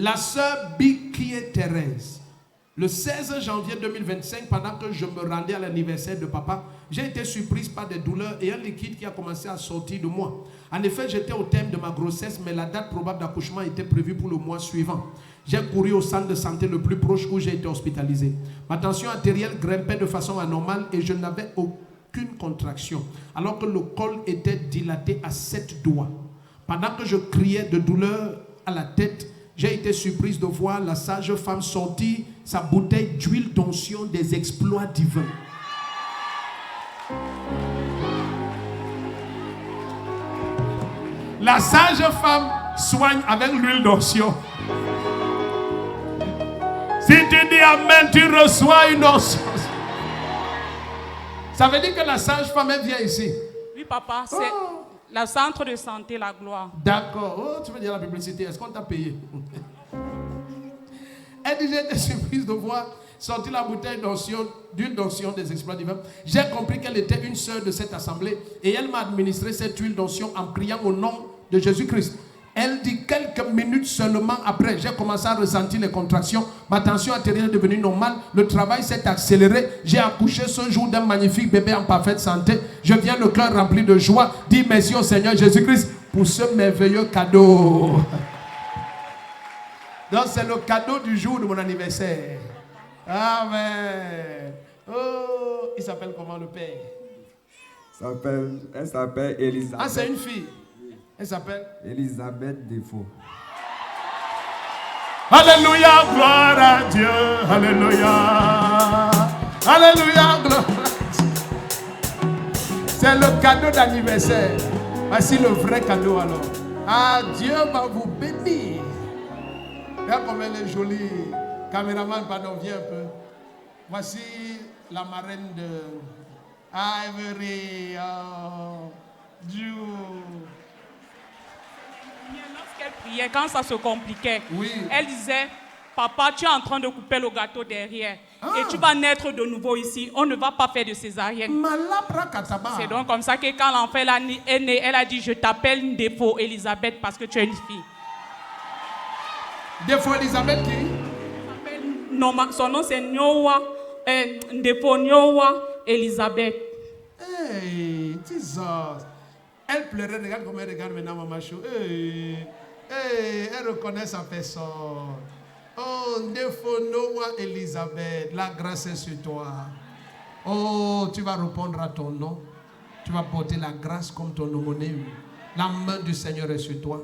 La sœur Bikie Thérèse, le 16 janvier 2025, pendant que je me rendais à l'anniversaire de papa, j'ai été surprise par des douleurs et un liquide qui a commencé à sortir de moi. En effet, j'étais au terme de ma grossesse, mais la date probable d'accouchement était prévue pour le mois suivant. J'ai couru au centre de santé le plus proche où j'ai été hospitalisé. Ma tension artérielle grimpait de façon anormale et je n'avais aucune contraction, alors que le col était dilaté à 7 doigts. Pendant que je criais de douleur à la tête, j'ai été surprise de voir la sage-femme sortir sa bouteille d'huile d'onction des exploits divins. La sage-femme soigne avec l'huile d'onction. Si tu dis amen, tu reçois une onction. Ça veut dire que la sage-femme vient ici. Oui, papa, c'est le centre de santé, la gloire. D'accord. Oh, tu veux dire la publicité. Est-ce qu'on t'a payé? Elle dit, j'ai été surprise de voir sortir la bouteille d'huile d'onction des exploits divins. J'ai compris qu'elle était une sœur de cette assemblée et elle m'a administré cette huile d'onction en priant au nom de Jésus-Christ. Elle dit quelques minutes seulement après, j'ai commencé à ressentir les contractions. Ma tension artérielle est devenue normale. Le travail s'est accéléré. J'ai accouché ce jour d'un magnifique bébé en parfaite santé. Je viens le cœur rempli de joie. Dis merci au Seigneur Jésus-Christ pour ce merveilleux cadeau. Donc c'est le cadeau du jour de mon anniversaire. Amen. Oh, il s'appelle comment le père? Elle s'appelle Elisabeth. Ah, c'est une fille. Elle s'appelle Elisabeth Défaut. Alléluia, gloire à Dieu. Alléluia. Alléluia, gloire à Dieu. C'est le cadeau d'anniversaire. Voici le vrai cadeau alors. Ah, Dieu va vous bénir. Regarde comme elle est jolie. Caméraman, pardon, viens un peu. Voici la marraine de Ivory. Oh, Dieu. Lorsqu'elle priait, quand ça se compliquait, oui. Elle disait, papa, tu es en train de couper le gâteau derrière. Et tu vas naître de nouveau ici. On ne va pas faire de césarienne. C'est donc comme ça que quand l'enfant est né, elle a dit, je t'appelle Défaut Elisabeth parce que tu es une fille. Défaut Elisabeth qui? Non, son nom c'est Nyowa. Défaut Nyowa Elisabeth. Hey, Jesus. Elle pleurait, regarde comment elle regarde maintenant Maman Chou. Hey, elle reconnaît sa personne. Oh, Défaut Noah Elisabeth, la grâce est sur toi. Oh, tu vas répondre à ton nom. Tu vas porter la grâce comme ton homonyme. La main du Seigneur est sur toi.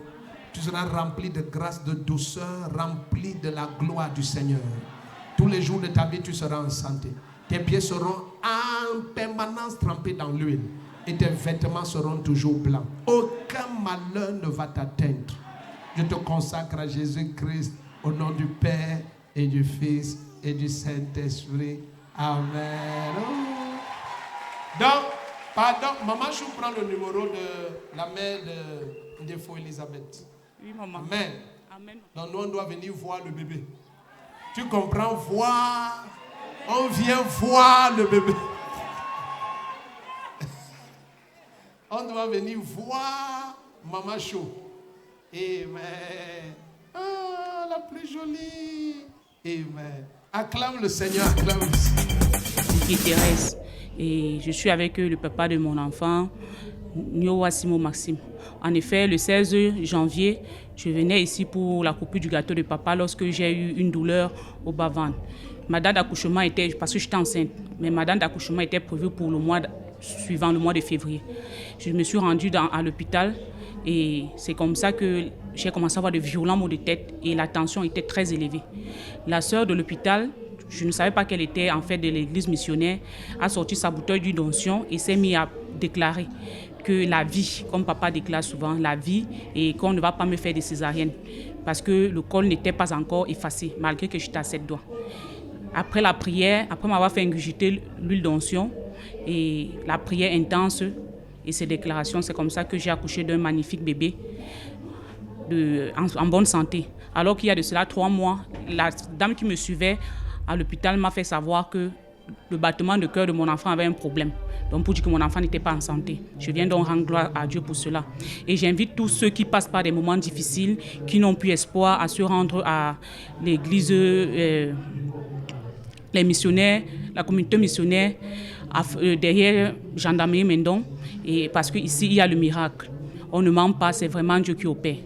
Tu seras rempli de grâce, de douceur, rempli de la gloire du Seigneur. Tous les jours de ta vie, tu seras en santé. Tes pieds seront en permanence trempés dans l'huile. Et tes vêtements seront toujours blancs. Aucun malheur ne va t'atteindre. Je te consacre à Jésus-Christ au nom du Père et du Fils et du Saint-Esprit. Amen. Oh. Donc, pardon, Maman Chou prend le numéro de la mère de Défaut Elisabeth. Oui, maman. Amen. Amen. Donc, nous, on doit venir voir le bébé. Tu comprends? Voir. On vient voir le bébé. On doit venir voir Maman Chou. Amen. Ah, la plus jolie. Amen. Acclame le Seigneur, acclame le Seigneur. Bikie Thérèse. Et je suis avec le papa de mon enfant, Nyowa Simo Maxime. En effet, le 16 janvier, je venais ici pour la coupure du gâteau de papa lorsque j'ai eu une douleur au bas-ventre. Ma date d'accouchement était, parce que j'étais enceinte, mais ma date d'accouchement était prévue pour le mois suivant, le mois de février. Je me suis rendue à l'hôpital et c'est comme ça que j'ai commencé à avoir de violents maux de tête et la tension était très élevée. La sœur de l'hôpital, je ne savais pas qu'elle était en fait de l'église missionnaire, a sorti sa bouteille d'huile d'onction et s'est mis à déclarer que la vie, comme papa déclare souvent, la vie et qu'on ne va pas me faire des césariennes parce que le col n'était pas encore effacé malgré que j'étais à 7 doigts. Après la prière, après m'avoir fait ingurgiter l'huile d'onction et la prière intense et ces déclarations, c'est comme ça que j'ai accouché d'un magnifique bébé en bonne santé. Alors qu'il y a de cela 3 mois, la dame qui me suivait à l'hôpital m'a fait savoir que le battement de cœur de mon enfant avait un problème. Donc pour dire que mon enfant n'était pas en santé. Je viens donc rendre gloire à Dieu pour cela. Et j'invite tous ceux qui passent par des moments difficiles, qui n'ont plus espoir, à se rendre à l'église, les missionnaires, la communauté missionnaire, derrière Gendarmerie Mendon, et parce qu'ici, il y a le miracle. On ne ment pas, c'est vraiment Dieu qui opère.